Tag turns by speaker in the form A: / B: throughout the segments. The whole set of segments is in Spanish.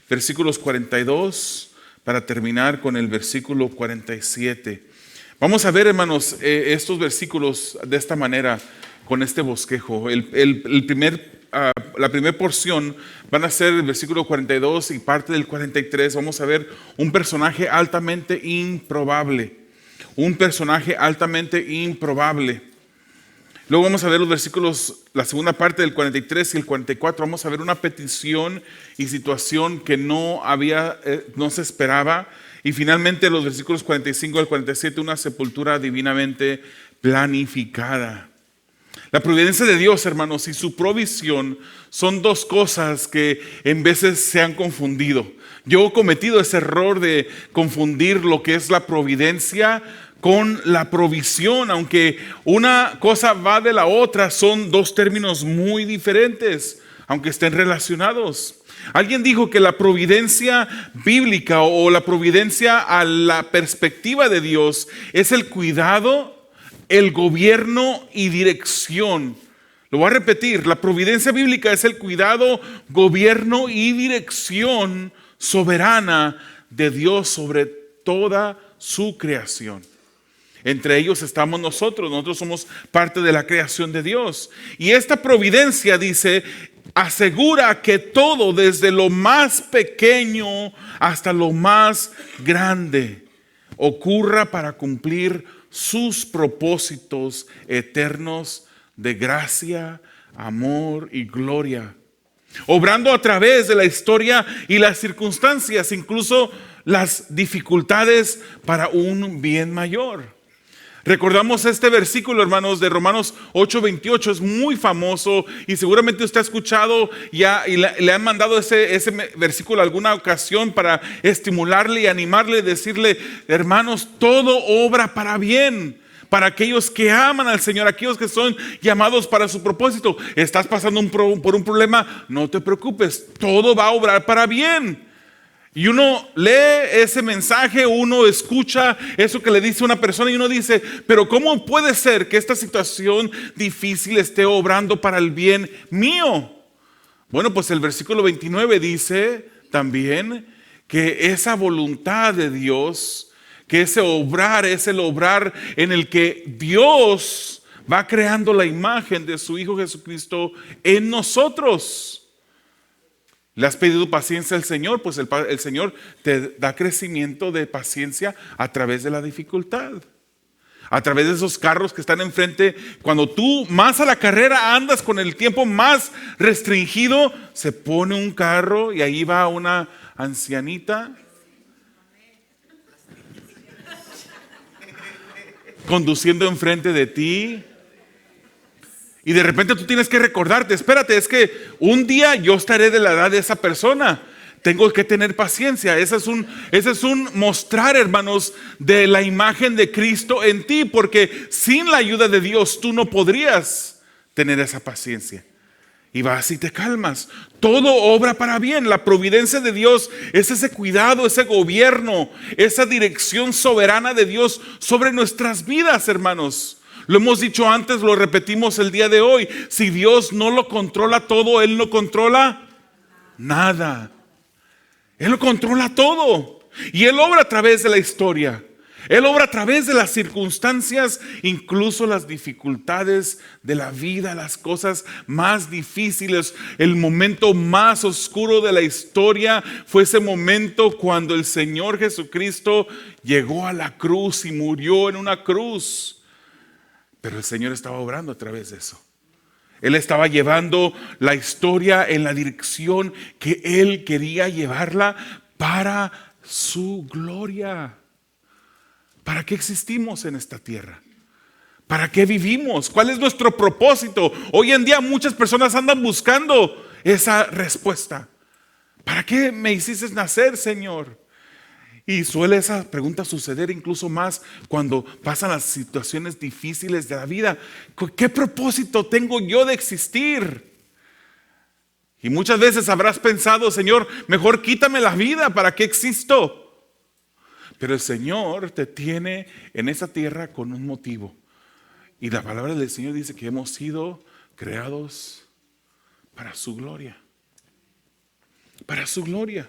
A: versículos 42 para terminar con el versículo 47. Vamos a ver, hermanos, estos versículos de esta manera, con este bosquejo. La primera porción van a ser el versículo 42 y parte del 43. Vamos a ver un personaje altamente improbable. Un personaje altamente improbable. Luego vamos a ver los versículos, la segunda parte del 43 y el 44. Vamos a ver una petición y situación que no se esperaba. Y finalmente los versículos 45 al 47, una sepultura divinamente planificada. La providencia de Dios, hermanos, y su provisión son dos cosas que en veces se han confundido. Yo he cometido ese error de confundir lo que es la providencia con la provisión, aunque una cosa va de la otra, son dos términos muy diferentes, aunque estén relacionados. Alguien dijo que la providencia bíblica o la providencia a la perspectiva de Dios es el cuidado, el gobierno y dirección. Lo voy a repetir, la providencia bíblica es el cuidado, gobierno y dirección soberana de Dios sobre toda su creación. Entre ellos estamos nosotros somos parte de la creación de Dios. Y esta providencia, dice, asegura que todo, desde lo más pequeño hasta lo más grande, ocurra para cumplir sus propósitos eternos de gracia, amor y gloria. Obrando a través de la historia y las circunstancias, incluso las dificultades, para un bien mayor. Recordamos este versículo, hermanos, de Romanos 8:28, es muy famoso y seguramente usted ha escuchado ya y le han mandado ese versículo alguna ocasión para estimularle y animarle, decirle: hermanos, todo obra para bien para aquellos que aman al Señor, aquellos que son llamados para su propósito. ¿Estás pasando por un problema? No te preocupes, todo va a obrar para bien. Y uno lee ese mensaje, uno escucha eso que le dice una persona y uno dice: pero ¿cómo puede ser que esta situación difícil esté obrando para el bien mío? Bueno, pues el versículo 29 dice también que esa voluntad de Dios, que ese obrar es el obrar en el que Dios va creando la imagen de su Hijo Jesucristo en nosotros. ¿Le has pedido paciencia al Señor? Pues el Señor te da crecimiento de paciencia a través de la dificultad. A través de esos carros que están enfrente. Cuando tú más a la carrera andas con el tiempo más restringido, se pone un carro y ahí va una ancianita conduciendo enfrente de ti. Y de repente tú tienes que recordarte: espérate, es que un día yo estaré de la edad de esa persona. Tengo que tener paciencia. Ese es un mostrar, hermanos, de la imagen de Cristo en ti. Porque sin la ayuda de Dios tú no podrías tener esa paciencia. Y vas y te calmas. Todo obra para bien. La providencia de Dios es ese cuidado, ese gobierno, esa dirección soberana de Dios sobre nuestras vidas, hermanos. Lo hemos dicho antes, lo repetimos el día de hoy. Si Dios no lo controla todo, Él no controla nada. Él lo controla todo. Y Él obra a través de la historia. Él obra a través de las circunstancias, incluso las dificultades de la vida, las cosas más difíciles. El momento más oscuro de la historia fue ese momento cuando el Señor Jesucristo llegó a la cruz y murió en una cruz. Pero el Señor estaba obrando a través de eso. Él estaba llevando la historia en la dirección que Él quería llevarla para su gloria. ¿Para qué existimos en esta tierra? ¿Para qué vivimos? ¿Cuál es nuestro propósito? Hoy en día muchas personas andan buscando esa respuesta. ¿Para qué me hiciste nacer, Señor? Y suele esa pregunta suceder incluso más cuando pasan las situaciones difíciles de la vida. ¿Qué propósito tengo yo de existir? Y muchas veces habrás pensado: Señor, mejor quítame la vida, ¿para qué existo? Pero el Señor te tiene en esa tierra con un motivo. Y la palabra del Señor dice que hemos sido creados para su gloria. Para su gloria.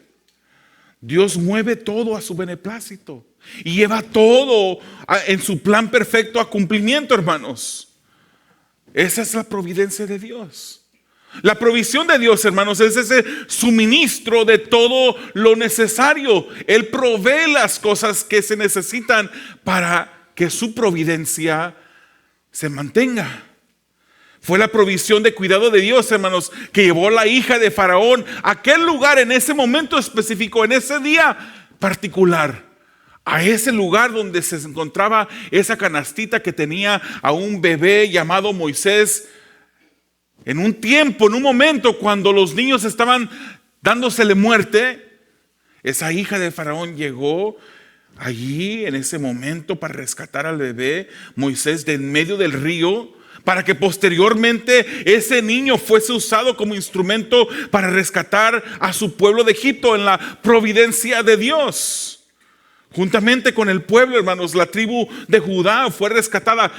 A: Dios mueve todo a su beneplácito y lleva todo en su plan perfecto a cumplimiento, hermanos. Esa es la providencia de Dios. La provisión de Dios, hermanos, es ese suministro de todo lo necesario. Él provee las cosas que se necesitan para que su providencia se mantenga. Fue la provisión de cuidado de Dios, hermanos, que llevó a la hija de Faraón a aquel lugar en ese momento específico, en ese día particular, a ese lugar donde se encontraba esa canastita que tenía a un bebé llamado Moisés. En un tiempo, en un momento cuando los niños estaban dándosele muerte, esa hija de Faraón llegó allí en ese momento para rescatar al bebé Moisés de en medio del río, para que posteriormente ese niño fuese usado como instrumento para rescatar a su pueblo de Egipto en la providencia de Dios. Juntamente con el pueblo, hermanos, la tribu de Judá fue rescatada.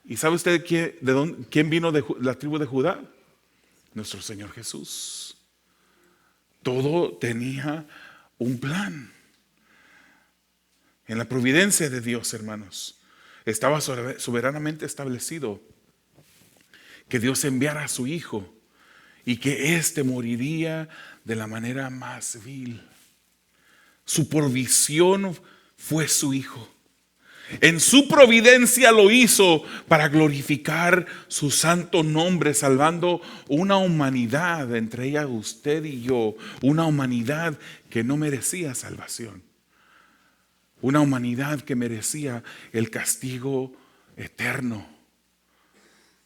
A: ¿Y sabe usted quién vino de la tribu de Judá? Nuestro Señor Jesús. Todo tenía un plan. En la providencia de Dios, hermanos, estaba soberanamente establecido que Dios enviara a su Hijo y que éste moriría de la manera más vil. Su provisión fue su Hijo. En su providencia lo hizo para glorificar su santo nombre, salvando una humanidad, entre ellas usted y yo, una humanidad que no merecía salvación, una humanidad que merecía el castigo eterno.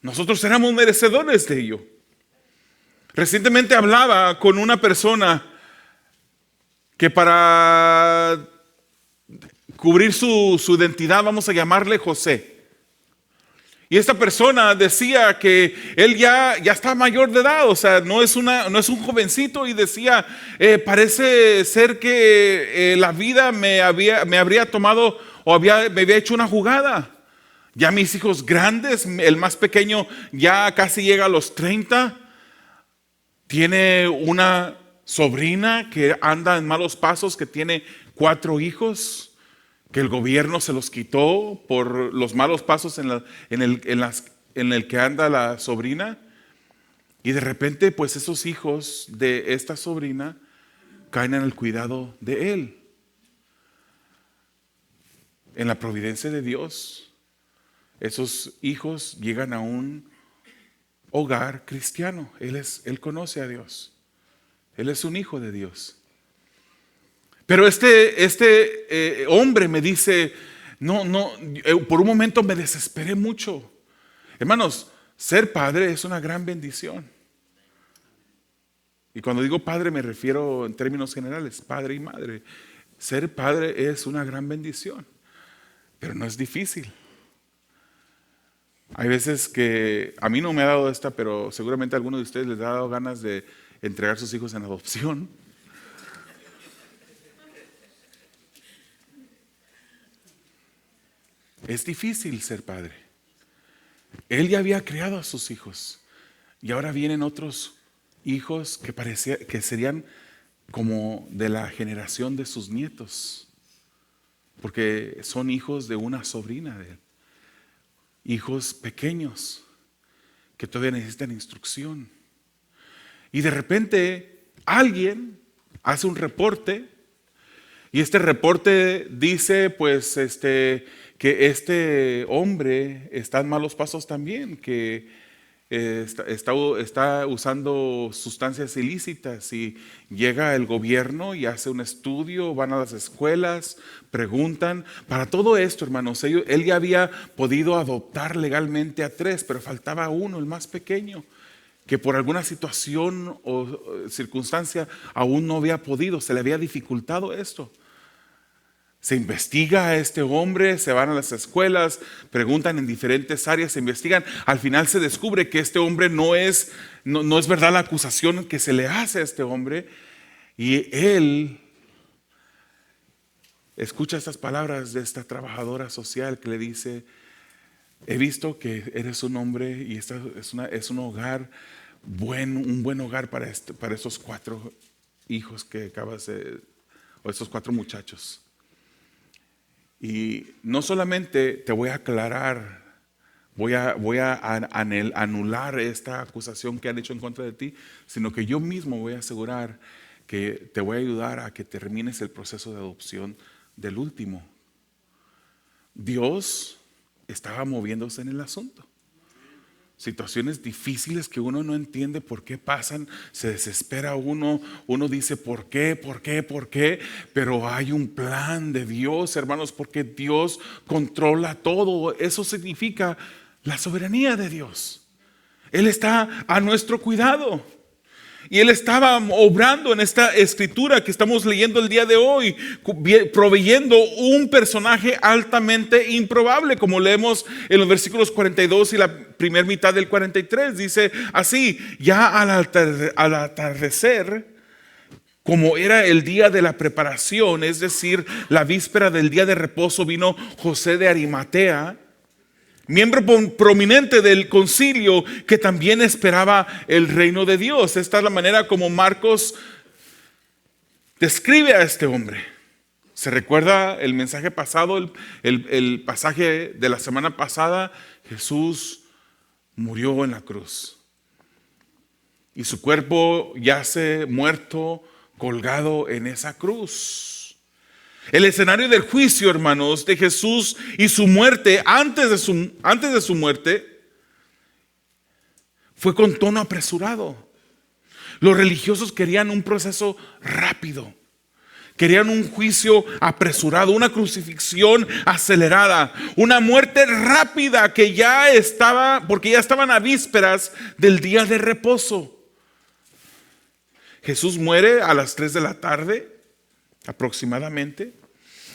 A: Nosotros éramos merecedores de ello. Recientemente hablaba con una persona que para cubrir su identidad, vamos a llamarle José. Y esta persona decía que él ya está mayor de edad, o sea, no es un jovencito, y decía, parece ser que la vida me habría tomado o me había hecho una jugada. Ya mis hijos grandes, el más pequeño ya casi llega a los 30, tiene una sobrina que anda en malos pasos, que tiene 4 hijos, que el gobierno se los quitó por los malos pasos en el que anda la sobrina. Y de repente, pues esos hijos de esta sobrina caen en el cuidado de él. En la providencia de Dios, esos hijos llegan a un hogar cristiano. Él conoce a Dios. Él es un hijo de Dios. Pero este hombre me dice, por un momento me desesperé mucho. Hermanos, ser padre es una gran bendición. Y cuando digo padre me refiero en términos generales, padre y madre. Ser padre es una gran bendición, pero no es difícil. Hay veces que a mí no me ha dado esta, pero seguramente a algunos de ustedes les ha dado ganas de entregar sus hijos en adopción. Es difícil ser padre. Él ya había criado a sus hijos y ahora vienen otros hijos que serían como de la generación de sus nietos, porque son hijos de una sobrina de él. Hijos pequeños que todavía necesitan instrucción. Y de repente alguien hace un reporte y este reporte dice pues que este hombre está en malos pasos también, que está usando sustancias ilícitas, y llega el gobierno y hace un estudio, van a las escuelas, preguntan. Para todo esto, hermanos, él ya había podido adoptar legalmente a 3, pero faltaba uno, el más pequeño, que por alguna situación o circunstancia aún no había podido, se le había dificultado esto. Se investiga a este hombre, se van a las escuelas, preguntan en diferentes áreas, se investigan. Al final se descubre que este hombre no es verdad la acusación que se le hace a este hombre. Y él escucha estas palabras de esta trabajadora social que le dice: he visto que eres un hombre y esta es un hogar un buen hogar para esos 4 hijos que acabas de o estos 4 muchachos. Y no solamente te voy a aclarar, voy a anular esta acusación que han hecho en contra de ti, sino que yo mismo voy a asegurar que te voy a ayudar a que termines el proceso de adopción del último. Dios estaba moviéndose en el asunto. Situaciones difíciles que uno no entiende por qué pasan, se desespera uno dice ¿por qué? Pero hay un plan de Dios, hermanos, porque Dios controla todo. Eso significa la soberanía de Dios. Él está a nuestro cuidado. Y Él estaba obrando en esta escritura que estamos leyendo el día de hoy, proveyendo un personaje altamente improbable, como leemos en los versículos 42 y la primera mitad del 43. Dice así: ya al atardecer, como era el día de la preparación, es decir, la víspera del día de reposo, vino José de Arimatea, miembro prominente del concilio, que también esperaba el reino de Dios. Esta es la manera como Marcos describe a este hombre. ¿Se recuerda el mensaje pasado, el pasaje de la semana pasada? Jesús murió en la cruz y su cuerpo yace muerto, colgado en esa cruz. El escenario del juicio, hermanos, de Jesús y su muerte, antes de su muerte, fue con tono apresurado. Los religiosos querían un proceso rápido. Querían un juicio apresurado, una crucifixión acelerada, una muerte rápida porque ya estaban a vísperas del día de reposo. Jesús muere a las 3 de la tarde. Aproximadamente,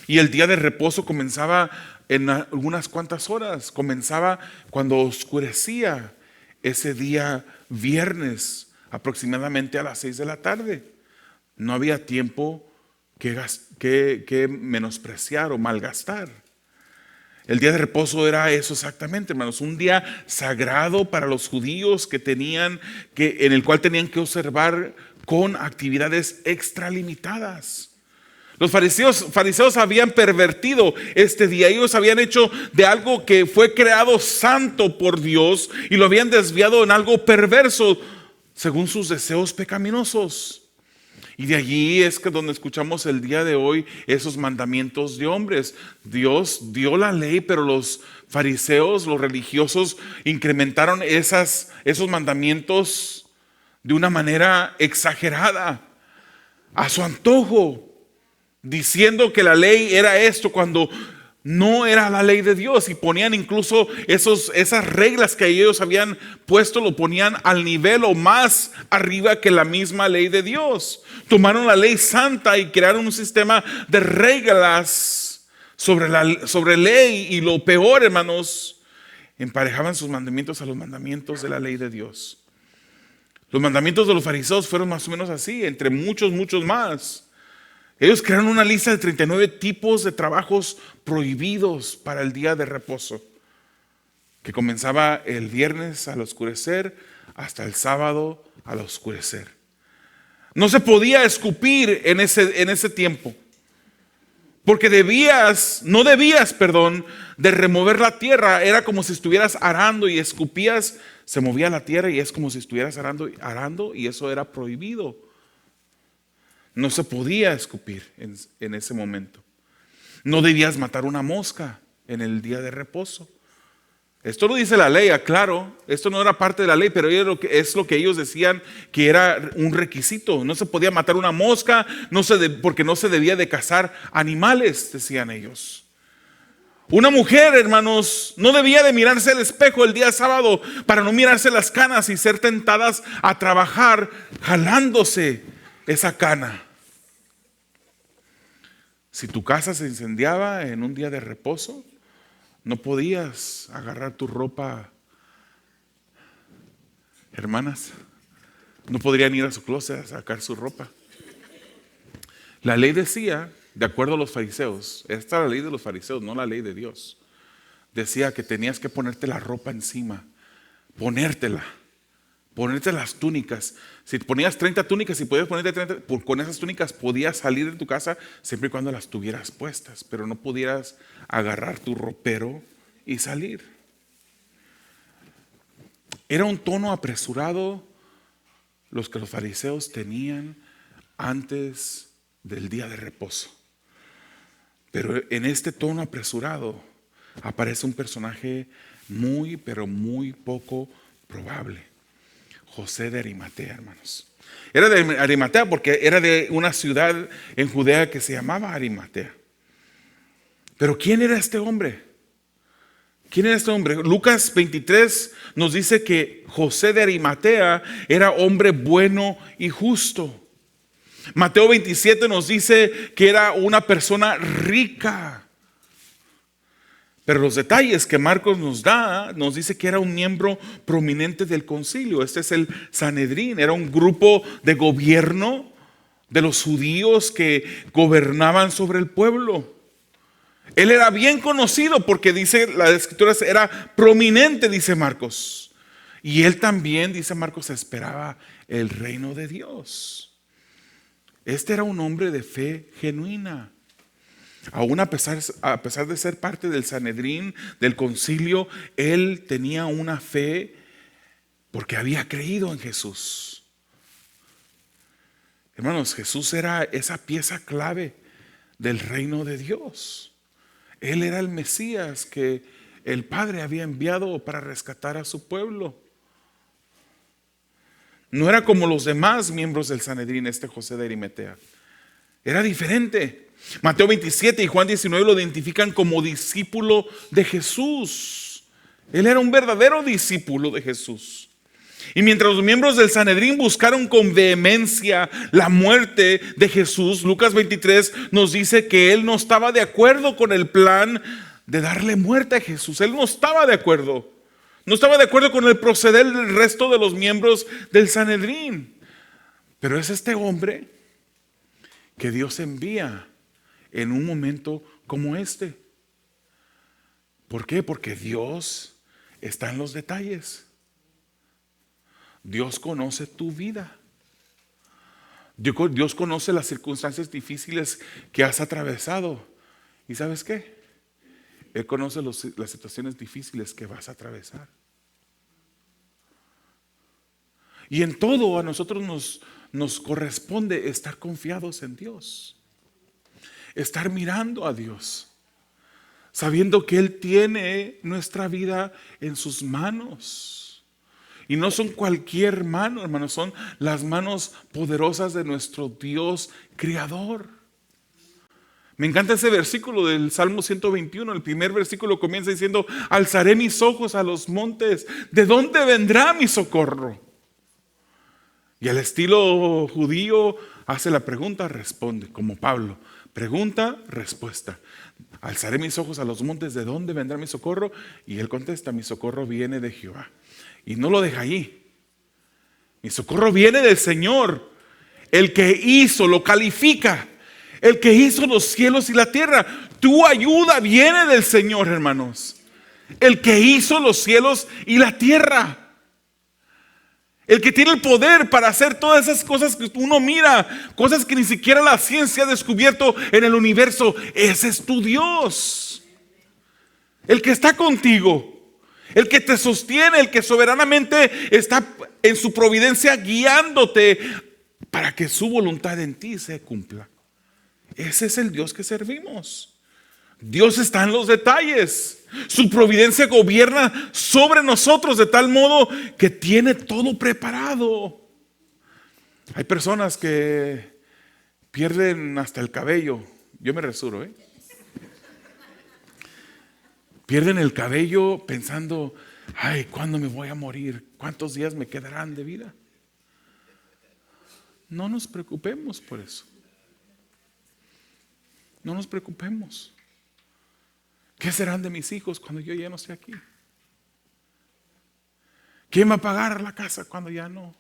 A: y el día de reposo comenzaba en algunas cuantas horas. Comenzaba cuando oscurecía ese día viernes, aproximadamente a las 6 de la tarde. No había tiempo que menospreciar o malgastar. El día de reposo era eso exactamente, hermanos, un día sagrado para los judíos en el cual tenían que observar con actividades extralimitadas. Los fariseos habían pervertido este día. Ellos habían hecho de algo que fue creado santo por Dios y lo habían desviado en algo perverso según sus deseos pecaminosos. Y de allí es que donde escuchamos el día de hoy esos mandamientos de hombres. Dios dio la ley, pero los fariseos, los religiosos, incrementaron esos mandamientos de una manera exagerada, a su antojo, diciendo que la ley era esto cuando no era la ley de Dios, y ponían incluso esas reglas que ellos habían puesto, lo ponían al nivel o más arriba que la misma ley de Dios. Tomaron la ley santa y crearon un sistema de reglas sobre ley, y lo peor, hermanos, emparejaban sus mandamientos a los mandamientos de la ley de Dios. Los mandamientos de los fariseos fueron más o menos así, entre muchos más. Ellos crearon una lista de 39 tipos de trabajos prohibidos para el día de reposo, que comenzaba el viernes al oscurecer hasta el sábado al oscurecer. No se podía escupir en ese tiempo, porque no debías de remover la tierra. Era como si estuvieras arando y escupías, se movía la tierra y es como si estuvieras arando, y eso era prohibido. No se podía escupir en ese momento. No debías matar una mosca en el día de reposo. Esto lo dice la ley, aclaro. Esto no era parte de la ley, pero es lo que ellos decían que era un requisito. No se podía matar una mosca, porque no se debía de cazar animales, decían ellos. Una mujer, hermanos, no debía de mirarse al espejo el día sábado para no mirarse las canas y ser tentadas a trabajar jalándose esa cana. Si tu casa se incendiaba en un día de reposo, no podías agarrar tu ropa. Hermanas, no podrían ir a su closet a sacar su ropa. La ley decía, de acuerdo a los fariseos, esta era la ley de los fariseos, no la ley de Dios. Decía que tenías que ponerte la ropa encima, ponértela ponerte las túnicas. Si ponías 30 túnicas y podías ponerte 30, con esas túnicas podías salir de tu casa siempre y cuando las tuvieras puestas, pero no pudieras agarrar tu ropero y salir. Era un tono apresurado los que los fariseos tenían antes del día de reposo. Pero en este tono apresurado aparece un personaje muy, pero muy poco probable. José de Arimatea, hermanos. Era de Arimatea porque era de una ciudad en Judea que se llamaba Arimatea. Pero ¿quién era este hombre? ¿Quién era este hombre? Lucas 23 nos dice que José de Arimatea era hombre bueno y justo. Mateo 27 nos dice que era una persona rica. Pero los detalles que Marcos nos da, nos dice que era un miembro prominente del concilio. Este es el Sanedrín, era un grupo de gobierno de los judíos que gobernaban sobre el pueblo. Él era bien conocido porque dice la escritura, era prominente, dice Marcos. Y él también, dice Marcos, esperaba el reino de Dios. Este era un hombre de fe genuina. Aún a pesar de ser parte del Sanedrín, del concilio, él tenía una fe porque había creído en Jesús. Hermanos, Jesús era esa pieza clave del reino de Dios. Él era el Mesías que el Padre había enviado para rescatar a su pueblo. No era como los demás miembros del Sanedrín, este José de Arimatea. Era diferente. Mateo 27 y Juan 19 lo identifican como discípulo de Jesús. Él era un verdadero discípulo de Jesús. Y mientras los miembros del Sanedrín buscaron con vehemencia la muerte de Jesús, Lucas 23 nos dice que él no estaba de acuerdo con el plan de darle muerte a Jesús. Él no estaba de acuerdo. No estaba de acuerdo con el proceder del resto de los miembros del Sanedrín. Pero es este hombre que Dios envía en un momento como este. ¿Por qué? Porque Dios está en los detalles. Dios conoce tu vida. Dios conoce las circunstancias difíciles que has atravesado. ¿Y sabes qué? Él conoce las situaciones difíciles que vas a atravesar. Y en todo a nosotros nos corresponde estar confiados en Dios. Estar mirando a Dios, sabiendo que Él tiene nuestra vida en sus manos. Y no son cualquier mano, hermanos, son las manos poderosas de nuestro Dios Creador. Me encanta ese versículo del Salmo 121. El primer versículo comienza diciendo: alzaré mis ojos a los montes, ¿de dónde vendrá mi socorro? Y al estilo judío hace la pregunta, responde, como Pablo. Pregunta, respuesta. Alzaré mis ojos a los montes, ¿de dónde vendrá mi socorro? Y él contesta: mi socorro viene de Jehová. Y no lo deja allí. Mi socorro viene del Señor, el que hizo, lo califica, el que hizo los cielos y la tierra. Tu ayuda viene del Señor, hermanos. El que hizo los cielos y la tierra. El que tiene el poder para hacer todas esas cosas que uno mira, cosas que ni siquiera la ciencia ha descubierto en el universo. Ese es tu Dios. El que está contigo, el que te sostiene, el que soberanamente está en su providencia guiándote para que su voluntad en ti se cumpla. Ese es el Dios que servimos. Dios está en los detalles. Su providencia gobierna sobre nosotros de tal modo que tiene todo preparado. Hay personas que pierden hasta el cabello. Yo me resuro, Pierden el cabello pensando: ay, ¿cuándo me voy a morir? ¿Cuántos días me quedarán de vida? No nos preocupemos por eso. No nos preocupemos. ¿Qué serán de mis hijos cuando yo ya no esté aquí? ¿Quién va a pagar la casa cuando ya no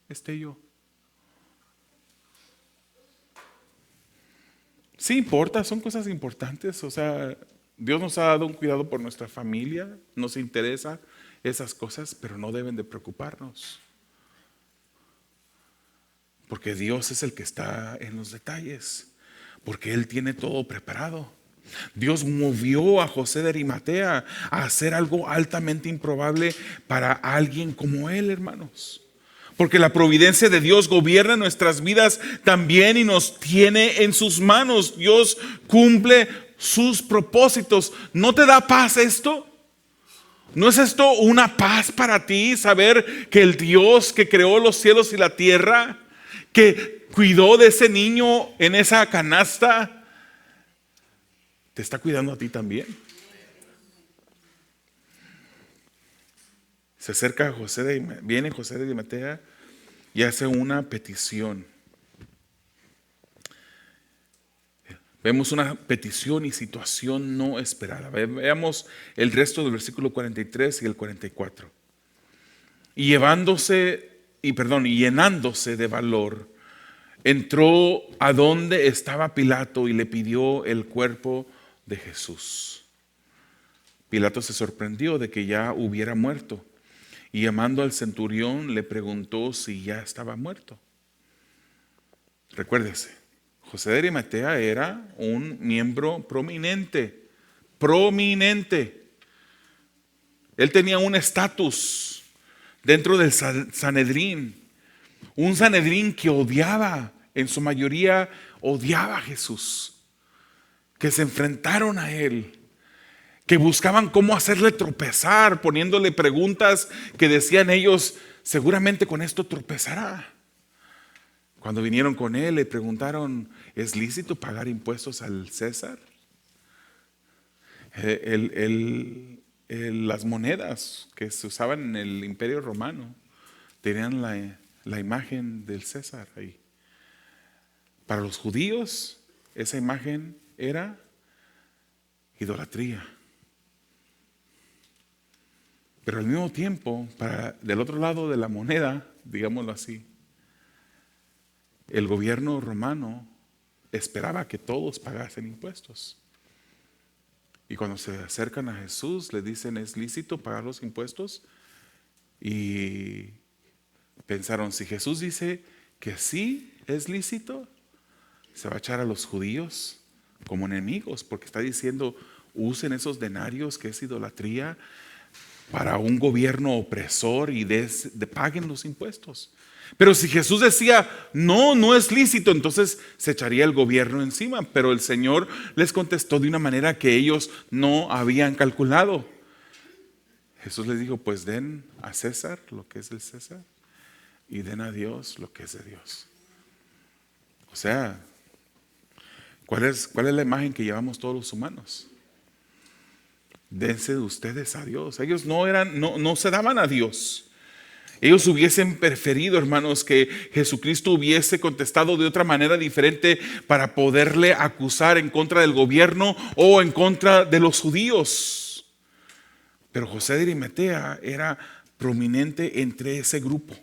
A: esté yo? Sí importa, son cosas importantes. O sea, Dios nos ha dado un cuidado por nuestra familia, nos interesa esas cosas, pero no deben de preocuparnos. Porque Dios es el que está en los detalles, porque Él tiene todo preparado. Dios movió a José de Arimatea a hacer algo altamente improbable para alguien como él, hermanos. Porque la providencia de Dios gobierna nuestras vidas también y nos tiene en sus manos. Dios cumple sus propósitos. ¿No te da paz esto? ¿No es esto una paz para ti, saber que el Dios que creó los cielos y la tierra, que cuidó de ese niño en esa canasta, te está cuidando a ti también? Se acerca viene José de Arimatea y hace una petición. Vemos una petición y situación no esperada. Veamos el resto del versículo 43 y el 44. Y llenándose de valor, entró a donde estaba Pilato y le pidió el cuerpo de Jesús. Pilato se sorprendió de que ya hubiera muerto y llamando al centurión le preguntó si ya estaba muerto. Recuérdese, José de Arimatea era un miembro prominente. Él tenía un estatus dentro del Sanedrín, un Sanedrín que en su mayoría odiaba a Jesús, que se enfrentaron a él, que buscaban cómo hacerle tropezar, poniéndole preguntas que decían ellos, seguramente con esto tropezará. Cuando vinieron con él le preguntaron, ¿es lícito pagar impuestos al César? Las monedas que se usaban en el Imperio Romano tenían la imagen del César ahí. Para los judíos esa imagen era idolatría. Pero al mismo tiempo, del otro lado de la moneda, digámoslo así, el gobierno romano esperaba que todos pagasen impuestos. Y cuando se acercan a Jesús, le dicen, ¿es lícito pagar los impuestos? Y pensaron, si Jesús dice que sí es lícito, se va a echar a los judíos como enemigos, porque está diciendo, usen esos denarios, que es idolatría, para un gobierno opresor y paguen los impuestos. Pero si Jesús decía, no es lícito, entonces se echaría el gobierno encima. Pero el Señor les contestó de una manera que ellos no habían calculado. Jesús les dijo, pues den a César lo que es del César y den a Dios lo que es de Dios. O sea, ¿cuál es la imagen que llevamos todos los humanos? Dense de ustedes a Dios. Ellos no se daban a Dios. Ellos hubiesen preferido, hermanos, que Jesucristo hubiese contestado de otra manera diferente para poderle acusar en contra del gobierno o en contra de los judíos. Pero José de Arimatea era prominente entre ese grupo.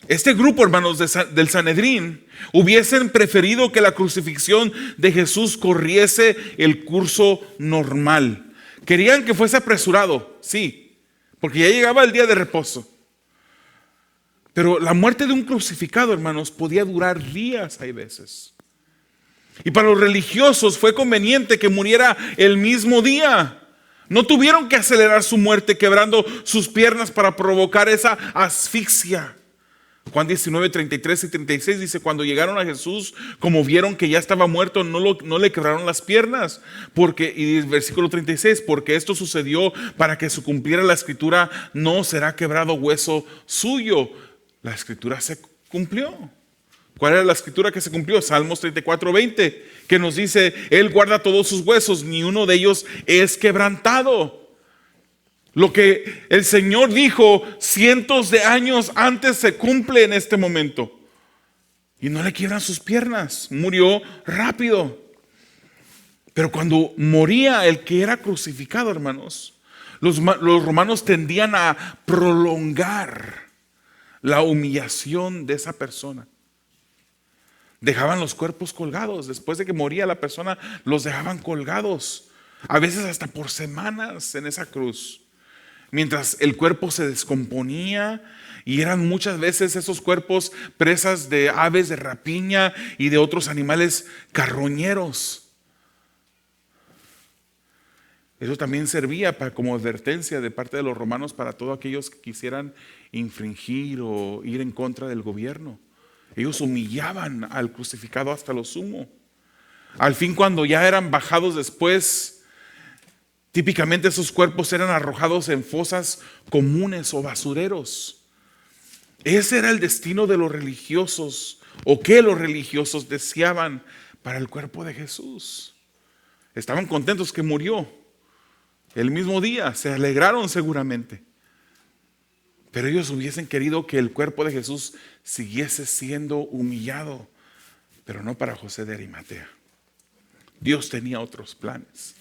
A: Este grupo, hermanos, del Sanedrín, hubiesen preferido que la crucifixión de Jesús corriese el curso normal. Querían que fuese apresurado, sí, porque ya llegaba el día de reposo. Pero la muerte de un crucificado, hermanos, podía durar días, hay veces. Y para los religiosos fue conveniente que muriera el mismo día. No tuvieron que acelerar su muerte quebrando sus piernas para provocar esa asfixia. Juan 19, 33 y 36 dice, cuando llegaron a Jesús, como vieron que ya estaba muerto, no le quebraron las piernas. Y versículo 36, porque esto sucedió para que se cumpliera la escritura, no será quebrado hueso suyo. La escritura se cumplió. ¿Cuál era la escritura que se cumplió? Salmos 34, 20, que nos dice, Él guarda todos sus huesos, ni uno de ellos es quebrantado. Lo que el Señor dijo cientos de años antes se cumple en este momento. Y no le quiebran sus piernas. Murió rápido. Pero cuando moría el que era crucificado, hermanos, los romanos tendían a prolongar la humillación de esa persona. Dejaban los cuerpos colgados. Después de que moría la persona, los dejaban colgados. A veces hasta por semanas en esa cruz. mientras el cuerpo se descomponía, y eran muchas veces esos cuerpos presas de aves de rapiña y de otros animales carroñeros. Eso también servía como advertencia de parte de los romanos para todos aquellos que quisieran infringir o ir en contra del gobierno. Ellos humillaban al crucificado hasta lo sumo. Al fin, cuando ya eran bajados después, típicamente esos cuerpos eran arrojados en fosas comunes o basureros. Ese era el destino de los religiosos, o que los religiosos deseaban para el cuerpo de Jesús. Estaban contentos que murió el mismo día, se alegraron seguramente. Pero ellos hubiesen querido que el cuerpo de Jesús siguiese siendo humillado, pero no para José de Arimatea. Dios tenía otros planes.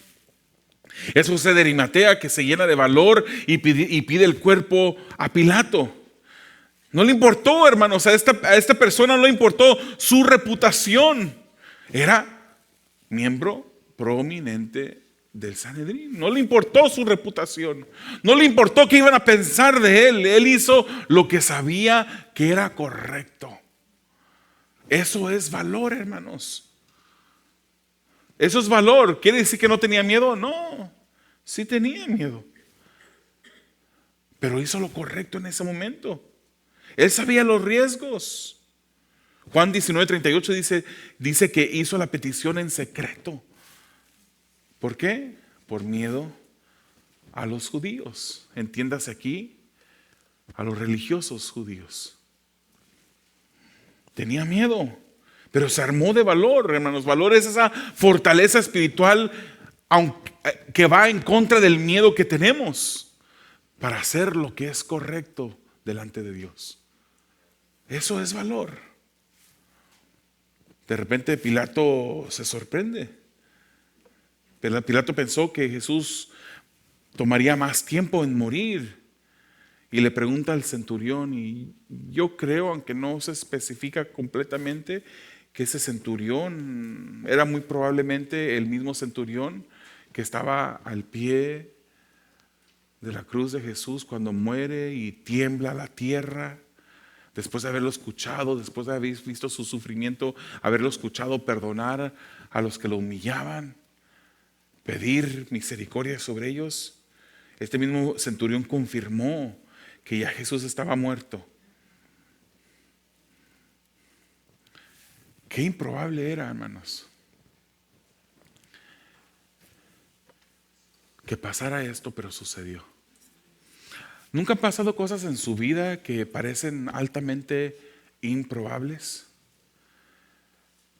A: Es José de Arimatea que se llena de valor y pide el cuerpo a Pilato. No le importó, hermanos, a esta persona no le importó su reputación. Era miembro prominente del Sanedrín. No le importó su reputación. No le importó qué iban a pensar de él. Él hizo lo que sabía que era correcto. Eso es valor, hermanos. Eso es valor. ¿Quiere decir que no tenía miedo? No, sí tenía miedo. Pero hizo lo correcto en ese momento. Él sabía los riesgos. Juan 19:38 dice que hizo la petición en secreto. ¿Por qué? Por miedo a los judíos. Entiéndase aquí, a los religiosos judíos. Tenía miedo, pero se armó de valor, hermanos. Valor es esa fortaleza espiritual que va en contra del miedo que tenemos para hacer lo que es correcto delante de Dios. Eso es valor. De repente Pilato se sorprende. Pilato pensó que Jesús tomaría más tiempo en morir y le pregunta al centurión, y yo creo, aunque no se especifica completamente, que ese centurión era muy probablemente el mismo centurión que estaba al pie de la cruz de Jesús cuando muere y tiembla la tierra. Después de haberlo escuchado, después de haber visto su sufrimiento, haberlo escuchado perdonar a los que lo humillaban, pedir misericordia sobre ellos. Este mismo centurión confirmó que ya Jesús estaba muerto. Qué improbable era, hermanos, que pasara esto, pero sucedió. ¿Nunca han pasado cosas en su vida que parecen altamente improbables?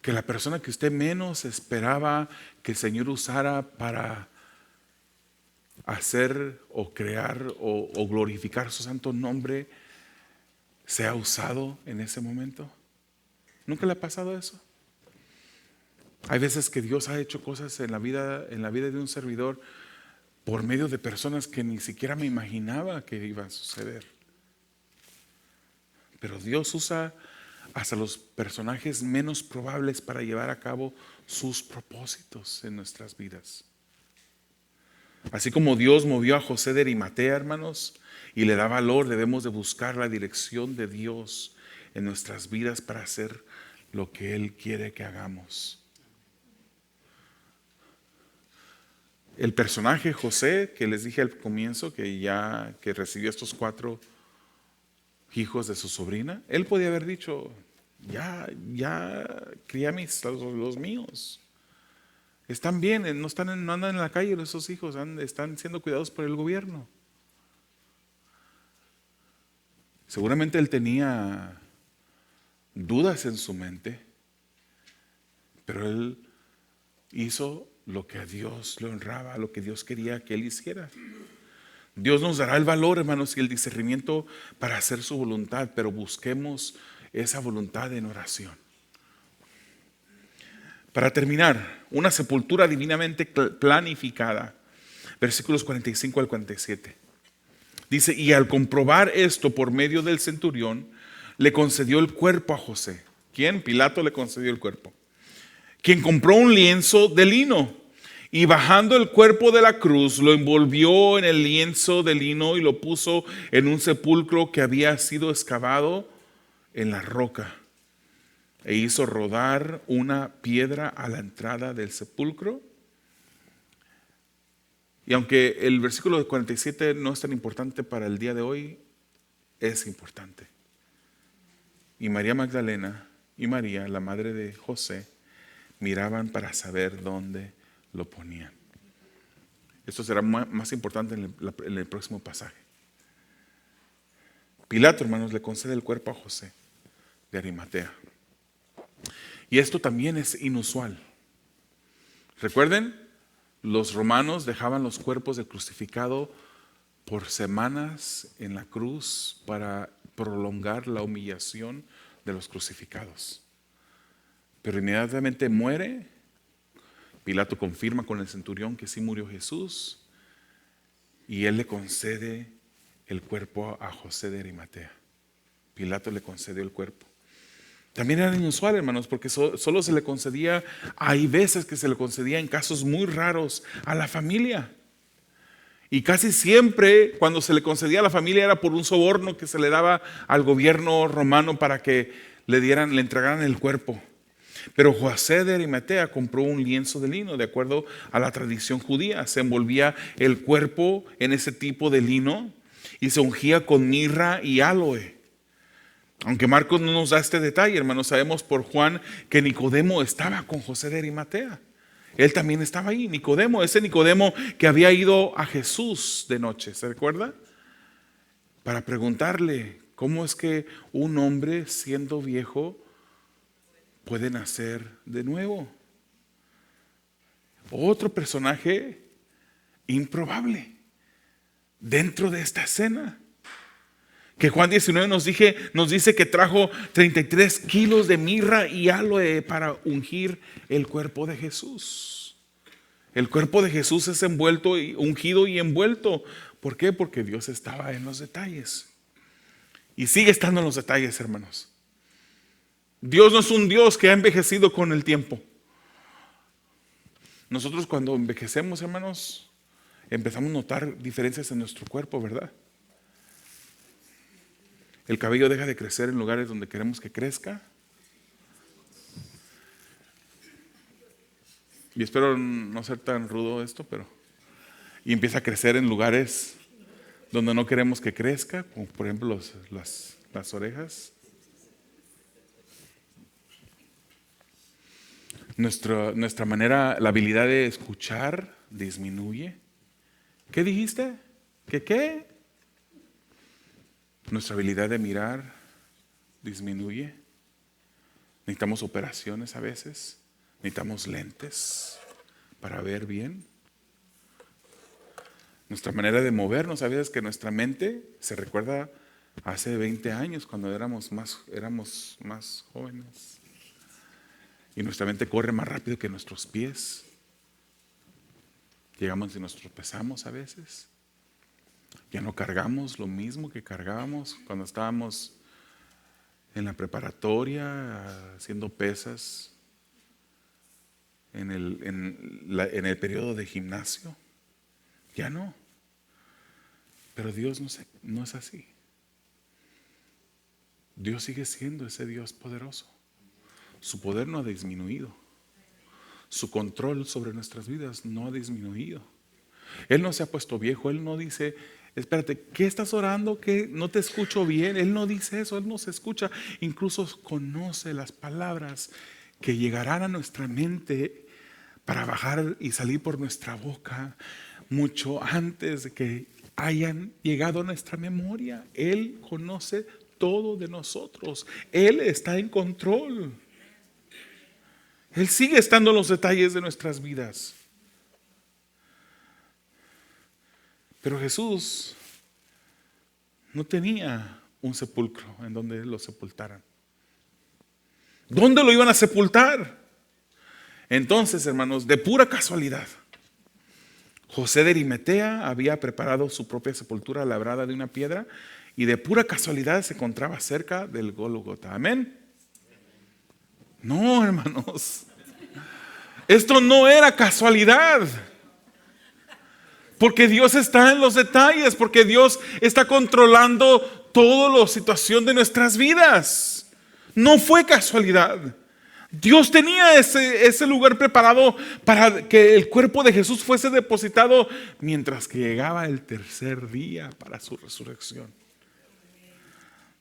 A: Que la persona que usted menos esperaba que el Señor usara para hacer o crear o glorificar su santo nombre sea usado en ese momento. ¿Nunca le ha pasado eso? Hay veces que Dios ha hecho cosas en la vida de un servidor por medio de personas que ni siquiera me imaginaba que iba a suceder. Pero Dios usa hasta los personajes menos probables para llevar a cabo sus propósitos en nuestras vidas. Así como Dios movió a José de Arimatea, hermanos, y le da valor, debemos de buscar la dirección de Dios en nuestras vidas para hacer lo que Él quiere que hagamos. El personaje José, que les dije al comienzo, que recibió estos 4 hijos de su sobrina, él podía haber dicho, ya crié los míos. Están bien, no andan en la calle esos hijos, están siendo cuidados por el gobierno. Seguramente él tenía dudas en su mente, pero él hizo lo que a Dios le honraba, lo que Dios quería que él hiciera. Dios nos dará el valor, hermanos, y el discernimiento para hacer su voluntad, pero busquemos esa voluntad en oración. Para terminar, una sepultura divinamente planificada. Versículos 45 al 47. Dice, y al comprobar esto por medio del centurión, le concedió el cuerpo a José. ¿Quién? Pilato le concedió el cuerpo. Quien compró un lienzo de lino Y bajando el cuerpo de la cruz, lo envolvió en el lienzo de lino y lo puso en un sepulcro que había sido excavado en la roca. E hizo rodar una piedra a la entrada del sepulcro. Y aunque el versículo 47 no es tan importante para el día de hoy, es importante. Y María Magdalena y María, la madre de José, miraban para saber dónde lo ponían. Esto será más importante en el próximo pasaje. Pilato, hermanos, le concede el cuerpo a José de Arimatea. Y esto también es inusual. Recuerden, los romanos dejaban los cuerpos del crucificado por semanas en la cruz para prolongar la humillación de los crucificados. Pero inmediatamente muere. Pilato confirma con el centurión que sí murió Jesús y él le concede el cuerpo a José de Arimatea. Pilato le concedió el cuerpo. También era inusual, hermanos, porque solo se le concedía, hay veces que se le concedía en casos muy raros a la familia. Y casi siempre cuando se le concedía a la familia era por un soborno que se le daba al gobierno romano para que le entregaran el cuerpo. Pero José de Arimatea compró un lienzo de lino, de acuerdo a la tradición judía. Se envolvía el cuerpo en ese tipo de lino y se ungía con mirra y aloe. Aunque Marcos no nos da este detalle, hermanos, sabemos por Juan que Nicodemo estaba con José de Arimatea. Él también estaba ahí, Nicodemo, ese Nicodemo que había ido a Jesús de noche, ¿se recuerda? Para preguntarle, ¿cómo es que un hombre siendo viejo puede nacer de nuevo? Otro personaje improbable dentro de esta escena. Que Juan 19 nos dice que trajo 33 kilos de mirra y aloe para ungir el cuerpo de Jesús. El cuerpo de Jesús es envuelto, ungido y envuelto. ¿Por qué? Porque Dios estaba en los detalles. Y sigue estando en los detalles, hermanos. Dios no es un Dios que ha envejecido con el tiempo. Nosotros cuando envejecemos, hermanos, empezamos a notar diferencias en nuestro cuerpo, ¿verdad? El cabello deja de crecer en lugares donde queremos que crezca. Y espero no ser tan rudo esto, pero... Y empieza a crecer en lugares donde no queremos que crezca, como por ejemplo las orejas. Nuestra manera, la habilidad de escuchar disminuye. ¿Qué dijiste? ¿Qué? Nuestra habilidad de mirar disminuye. Necesitamos operaciones a veces. Necesitamos lentes para ver bien. Nuestra manera de movernos, a veces que nuestra mente se recuerda hace 20 años cuando éramos más jóvenes. Y nuestra mente corre más rápido que nuestros pies. Llegamos y nos tropezamos a veces. Ya no cargamos lo mismo que cargábamos cuando estábamos en la preparatoria haciendo pesas en el periodo de gimnasio. Ya no. Pero Dios no es así. Dios sigue siendo ese Dios poderoso. Su poder no ha disminuido. Su control sobre nuestras vidas no ha disminuido. Él no se ha puesto viejo. Él no dice, espérate, ¿qué estás orando? ¿Qué? No te escucho bien. Él no dice eso. Él no se escucha. Incluso conoce las palabras que llegarán a nuestra mente para bajar y salir por nuestra boca mucho antes de que hayan llegado a nuestra memoria. Él conoce todo de nosotros. Él está en control. Él sigue estando en los detalles de nuestras vidas. Pero Jesús no tenía un sepulcro en donde lo sepultaran. ¿Dónde lo iban a sepultar? Entonces, hermanos, de pura casualidad, José de Arimatea había preparado su propia sepultura labrada de una piedra y de pura casualidad se encontraba cerca del Gólgota. Amén. No, hermanos. Esto no era casualidad. Porque Dios está en los detalles, porque Dios está controlando toda la situación de nuestras vidas. No fue casualidad. Dios tenía ese lugar preparado para que el cuerpo de Jesús fuese depositado mientras que llegaba el tercer día para su resurrección.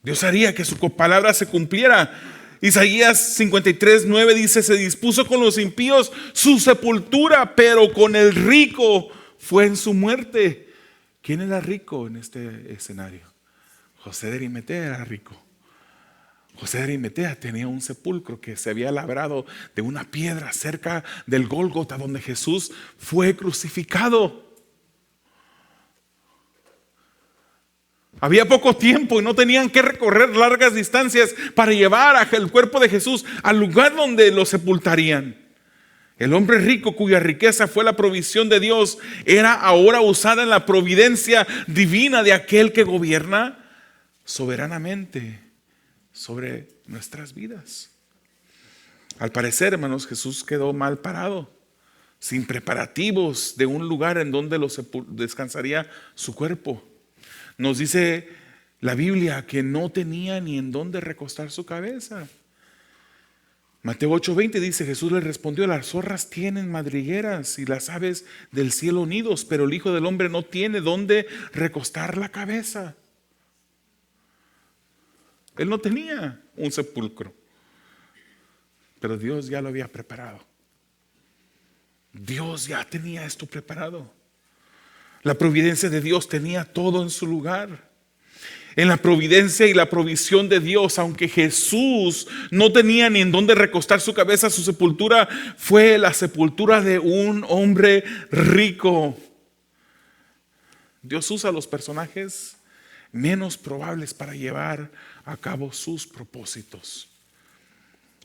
A: Dios haría que su palabra se cumpliera. Isaías 53:9 dice: se dispuso con los impíos su sepultura, pero con el rico fue en su muerte. ¿Quién era rico en este escenario? José de Arimatea era rico. José de Arimatea tenía un sepulcro que se había labrado de una piedra cerca del Gólgota, donde Jesús fue crucificado. Había poco tiempo y no tenían que recorrer largas distancias para llevar el cuerpo de Jesús al lugar donde lo sepultarían. El hombre rico, cuya riqueza fue la provisión de Dios, era ahora usada en la providencia divina de aquel que gobierna soberanamente sobre nuestras vidas. Al parecer, hermanos, Jesús quedó mal parado, sin preparativos de un lugar en donde descansaría su cuerpo. Nos dice la Biblia que no tenía ni en dónde recostar su cabeza. Mateo 8:20 dice: Jesús le respondió: las zorras tienen madrigueras y las aves del cielo nidos, pero el Hijo del Hombre no tiene dónde recostar la cabeza. Él no tenía un sepulcro, pero Dios ya lo había preparado. Dios ya tenía esto preparado. La providencia de Dios tenía todo en su lugar. En la providencia y la provisión de Dios, aunque Jesús no tenía ni en dónde recostar su cabeza, su sepultura fue la sepultura de un hombre rico. Dios usa a los personajes menos probables para llevar a cabo sus propósitos.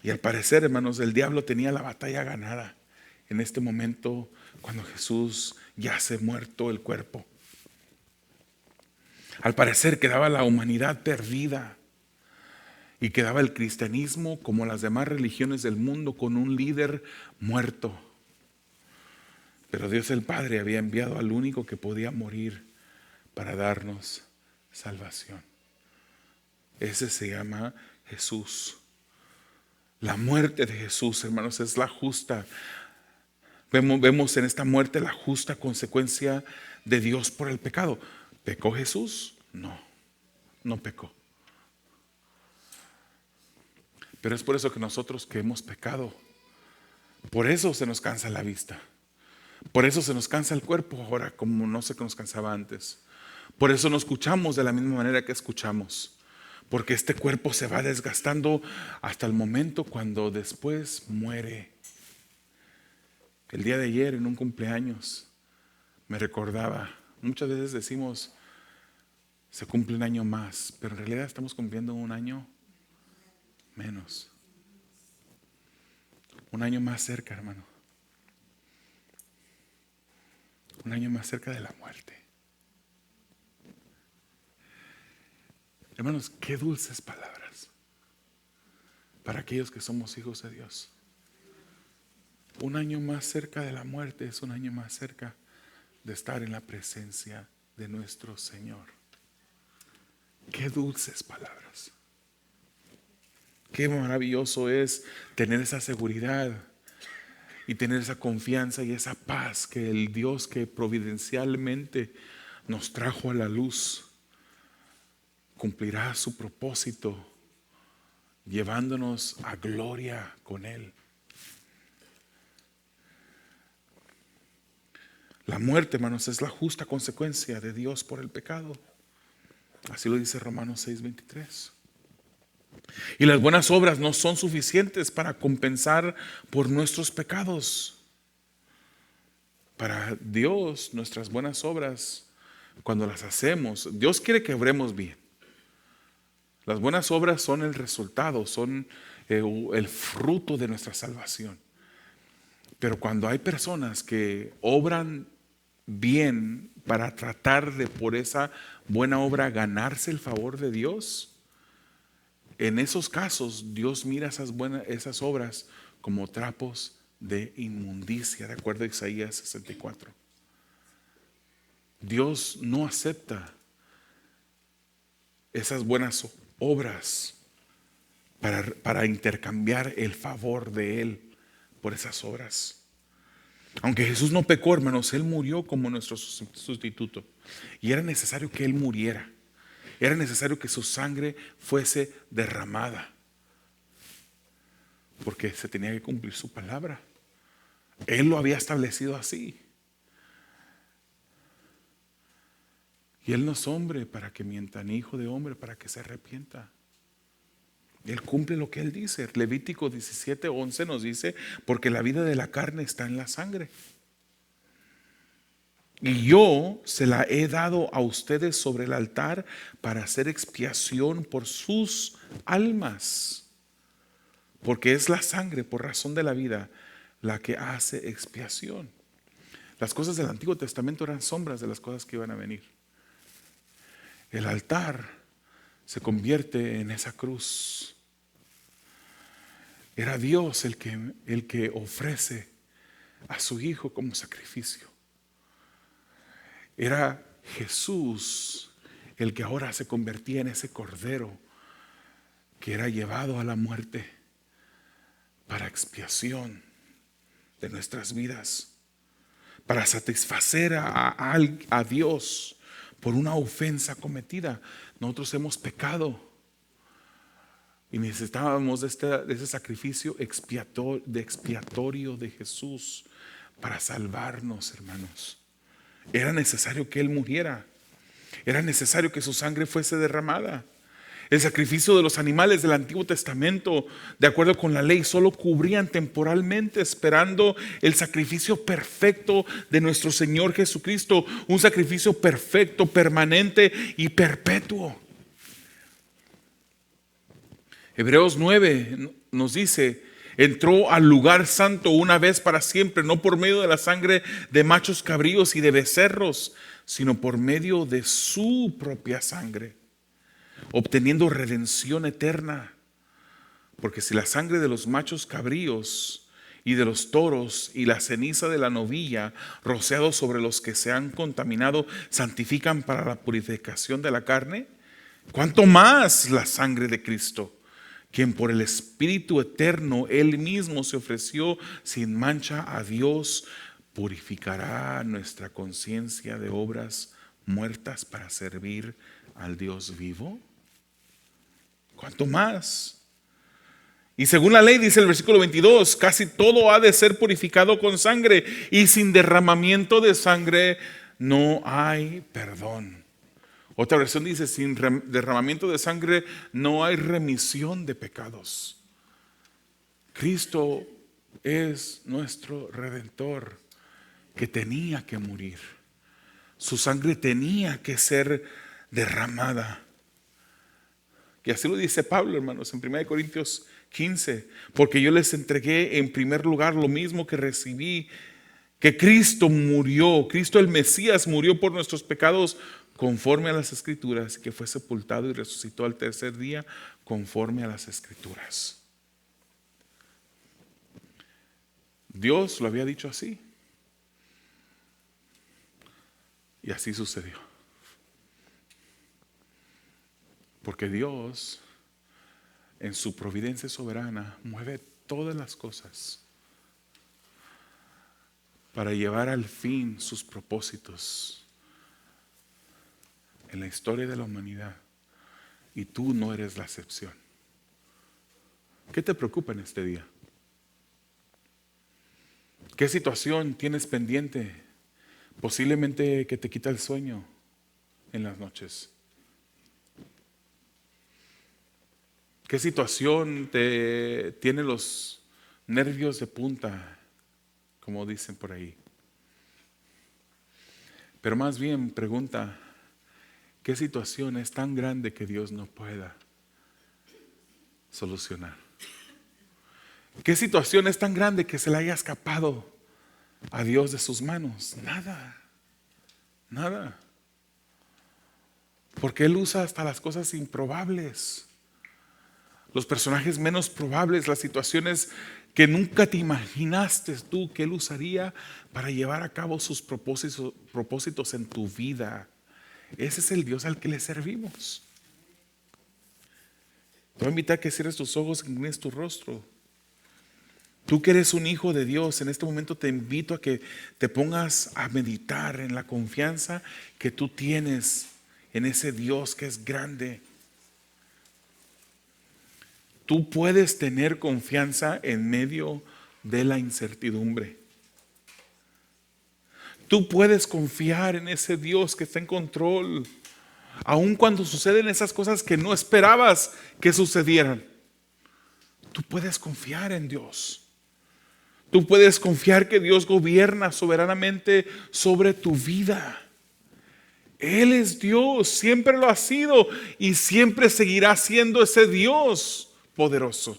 A: Y al parecer, hermanos, el diablo tenía la batalla ganada en este momento cuando Jesús yace muerto el cuerpo. Al parecer quedaba la humanidad perdida y quedaba el cristianismo, como las demás religiones del mundo, con un líder muerto. Pero Dios el Padre había enviado al único que podía morir para darnos salvación. Ese se llama Jesús. La muerte de Jesús, hermanos, es la justa. Vemos en esta muerte la justa consecuencia de Dios por el pecado. ¿Pecó Jesús? No, no pecó. Pero es por eso que nosotros que hemos pecado, por eso se nos cansa la vista. Por eso se nos cansa el cuerpo ahora como no se nos cansaba antes. Por eso no escuchamos de la misma manera que escuchamos. Porque este cuerpo se va desgastando hasta el momento cuando después muere. El día de ayer en un cumpleaños me recordaba, muchas veces decimos se cumple un año más, pero en realidad estamos cumpliendo un año menos. Un año más cerca, hermano. Un año más cerca de la muerte. Hermanos, qué dulces palabras para aquellos que somos hijos de Dios. Un año más cerca de la muerte es un año más cerca de estar en la presencia de nuestro Señor. Qué dulces palabras. Qué maravilloso es tener esa seguridad y tener esa confianza y esa paz que el Dios que providencialmente nos trajo a la luz cumplirá su propósito llevándonos a gloria con Él. La muerte, hermanos, es la justa consecuencia de Dios por el pecado. Así lo dice Romanos 6:23. Y las buenas obras no son suficientes para compensar por nuestros pecados. Para Dios, nuestras buenas obras, cuando las hacemos, Dios quiere que obremos bien. Las buenas obras son el resultado, son el fruto de nuestra salvación. Pero cuando hay personas que obran bien para tratar de por esa buena obra ganarse el favor de Dios, en esos casos Dios mira esas obras como trapos de inmundicia, de acuerdo a Isaías 64. Dios no acepta esas buenas obras para intercambiar el favor de Él por esas obras. Aunque Jesús no pecó, hermanos, Él murió como nuestro sustituto. Y era necesario que Él muriera. Era necesario que su sangre fuese derramada. Porque se tenía que cumplir su palabra. Él lo había establecido así. Y Él no es hombre para que mienta, ni hijo de hombre para que se arrepienta. Él cumple lo que Él dice. Levítico 17:11 nos dice, porque la vida de la carne está en la sangre. Y yo se la he dado a ustedes sobre el altar para hacer expiación por sus almas. Porque es la sangre, por razón de la vida, la que hace expiación. Las cosas del Antiguo Testamento eran sombras de las cosas que iban a venir. El altar se convierte en esa cruz. Era Dios el que ofrece a su Hijo como sacrificio. Era Jesús el que ahora se convertía en ese cordero que era llevado a la muerte para expiación de nuestras vidas, para satisfacer a Dios por una ofensa cometida. Nosotros hemos pecado y necesitábamos de ese sacrificio expiatorio de Jesús para salvarnos, hermanos. Era necesario que Él muriera. Era necesario que su sangre fuese derramada. El sacrificio de los animales del Antiguo Testamento, de acuerdo con la ley, solo cubrían temporalmente, esperando el sacrificio perfecto de nuestro Señor Jesucristo. Un sacrificio perfecto, permanente y perpetuo. Hebreos 9 nos dice: entró al lugar santo una vez para siempre, no por medio de la sangre de machos cabríos y de becerros, sino por medio de su propia sangre, obteniendo redención eterna. Porque si la sangre de los machos cabríos y de los toros y la ceniza de la novilla rociados sobre los que se han contaminado santifican para la purificación de la carne, ¿cuánto más la sangre de Cristo, quien por el Espíritu eterno Él mismo se ofreció sin mancha a Dios, purificará nuestra conciencia de obras muertas para servir al Dios vivo? ¿Cuánto más? Y según la ley, dice el versículo 22, casi todo ha de ser purificado con sangre, y sin derramamiento de sangre no hay perdón. Otra versión dice: sin derramamiento de sangre no hay remisión de pecados. Cristo es nuestro Redentor que tenía que morir. Su sangre tenía que ser derramada. Y así lo dice Pablo, hermanos, en 1 Corintios 15. Porque yo les entregué en primer lugar lo mismo que recibí, que Cristo murió, Cristo el Mesías murió por nuestros pecados conforme a las Escrituras, que fue sepultado y resucitó al tercer día conforme a las Escrituras. Dios lo había dicho así. Y así sucedió. Porque Dios, en su providencia soberana, mueve todas las cosas para llevar al fin sus propósitos en la historia de la humanidad. Y tú no eres la excepción. ¿Qué te preocupa en este día? ¿Qué situación tienes pendiente? Posiblemente que te quita el sueño en las noches. ¿Qué situación te tiene los nervios de punta, como dicen por ahí? Pero más bien pregunta: ¿qué situación es tan grande que Dios no pueda solucionar? ¿Qué situación es tan grande que se le haya escapado a Dios de sus manos? Nada, nada. Porque Él usa hasta las cosas improbables, los personajes menos probables, las situaciones que nunca te imaginaste tú que Él usaría para llevar a cabo sus propósitos en tu vida. Ese es el Dios al que le servimos. Te voy a invitar a que cierres tus ojos, que inclines tu rostro. Tú que eres un hijo de Dios, en este momento te invito a que te pongas a meditar en la confianza que tú tienes en ese Dios que es grande. Tú puedes tener confianza en medio de la incertidumbre. Tú puedes confiar en ese Dios que está en control, aun cuando suceden esas cosas que no esperabas que sucedieran. Tú puedes confiar en Dios. Tú puedes confiar que Dios gobierna soberanamente sobre tu vida. Él es Dios, siempre lo ha sido y siempre seguirá siendo ese Dios poderoso.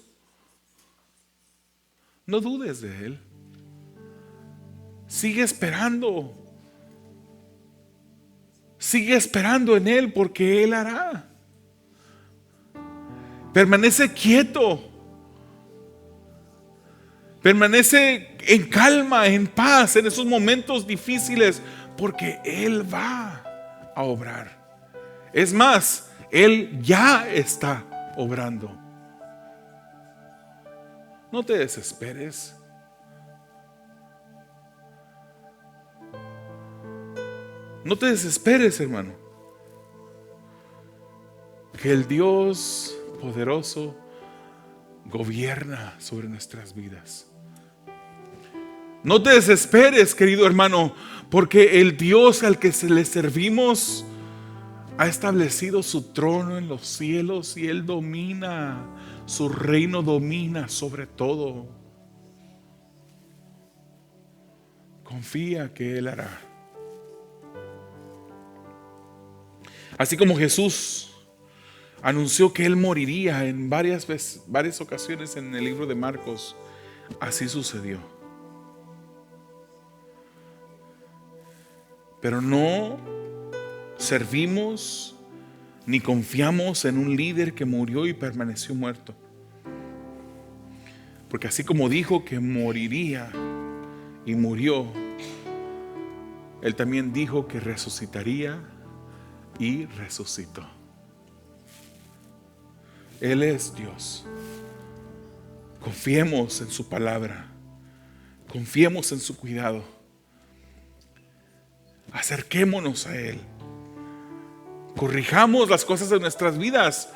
A: No dudes de Él. Sigue esperando. Sigue esperando en Él porque Él hará. Permanece quieto. Permanece en calma, en paz, en esos momentos difíciles, porque Él va a obrar. Es más, Él ya está obrando. No te desesperes. No te desesperes, hermano. Que el Dios poderoso gobierna sobre nuestras vidas. No te desesperes, querido hermano, porque el Dios al que le servimos ha establecido su trono en los cielos y Él domina, su reino domina sobre todo. Confía que Él hará. Así como Jesús anunció que Él moriría en varias ocasiones en el libro de Marcos, así sucedió. Pero no servimos ni confiamos en un líder que murió y permaneció muerto. Porque así como dijo que moriría y murió, Él también dijo que resucitaría y resucitó. Él es Dios. Confiemos en su palabra. Confiemos en su cuidado. Acerquémonos a Él. Corrijamos las cosas de nuestras vidas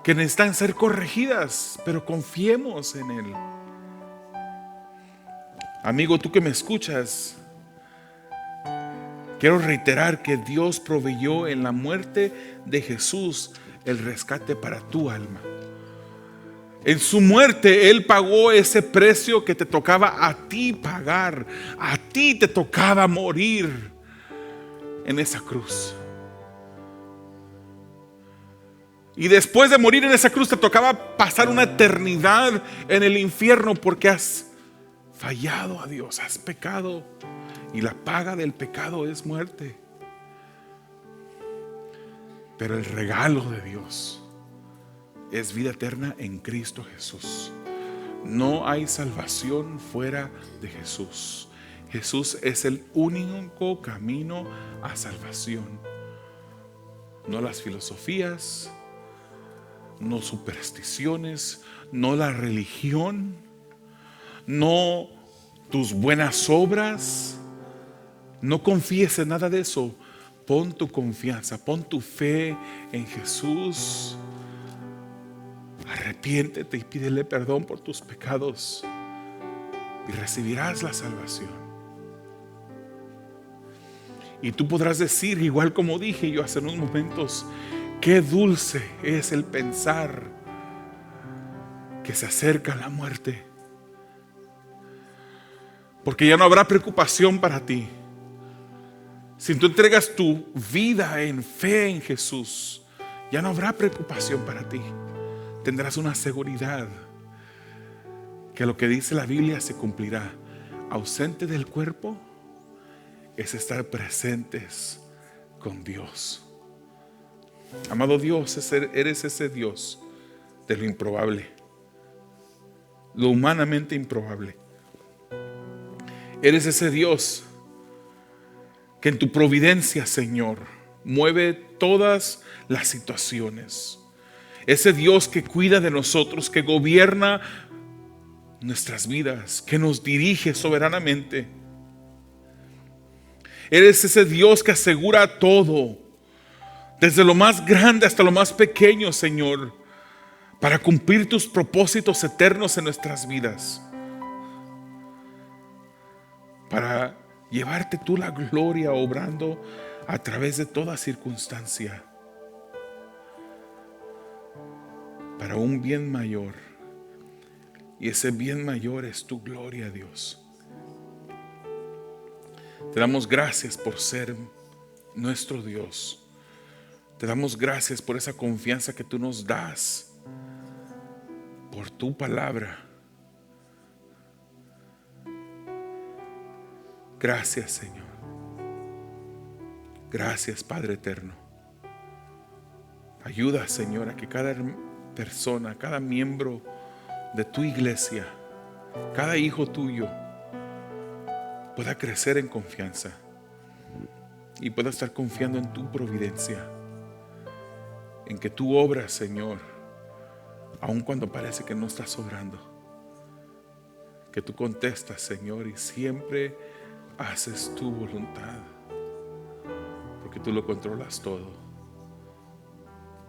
A: que necesitan ser corregidas, pero confiemos en Él. Amigo, tú que me escuchas, quiero reiterar que Dios proveyó en la muerte de Jesús el rescate para tu alma. En su muerte Él pagó ese precio que te tocaba a ti pagar. A ti te tocaba morir en esa cruz. Y después de morir en esa cruz te tocaba pasar una eternidad en el infierno porque has fallado a Dios, has pecado. Y la paga del pecado es muerte. Pero el regalo de Dios es vida eterna en Cristo Jesús. No hay salvación fuera de Jesús. Jesús es el único camino a salvación. No las filosofías, no supersticiones, no la religión, no tus buenas obras. No confíes en nada de eso. Pon tu confianza, pon tu fe en Jesús. Arrepiéntete y pídele perdón por tus pecados y recibirás la salvación. Y tú podrás decir, igual como dije yo hace unos momentos, qué dulce es el pensar que se acerca la muerte. Porque ya no habrá preocupación para ti. Si tú entregas tu vida en fe en Jesús, ya no habrá preocupación para ti. Tendrás una seguridad que lo que dice la Biblia se cumplirá. Ausente del cuerpo es estar presentes con Dios. Amado Dios, eres ese Dios de lo improbable, lo humanamente improbable. Eres ese Dios que en tu providencia, Señor, mueve todas las situaciones. Ese Dios que cuida de nosotros, que gobierna nuestras vidas, que nos dirige soberanamente. Eres ese Dios que asegura todo, desde lo más grande hasta lo más pequeño, Señor, para cumplir tus propósitos eternos en nuestras vidas, para llevarte tú la gloria obrando a través de toda circunstancia, para un bien mayor. Y ese bien mayor es tu gloria, Dios. Te damos gracias por ser nuestro Dios. Te damos gracias por esa confianza que tú nos das, por tu palabra. Gracias, Señor. Gracias, Padre eterno. Ayuda, Señor, a que cada persona, cada miembro de tu iglesia, cada hijo tuyo pueda crecer en confianza y pueda estar confiando en tu providencia, en que tú obras, Señor, aun cuando parece que no estás obrando, que tú contestas, Señor, y siempre haces tu voluntad, porque tú lo controlas todo.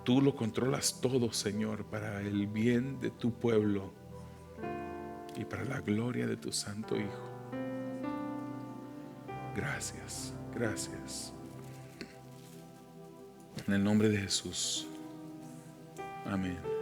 A: Tú lo controlas todo, Señor, para el bien de tu pueblo y para la gloria de tu Santo Hijo. Gracias, gracias. En el nombre de Jesús. Amén.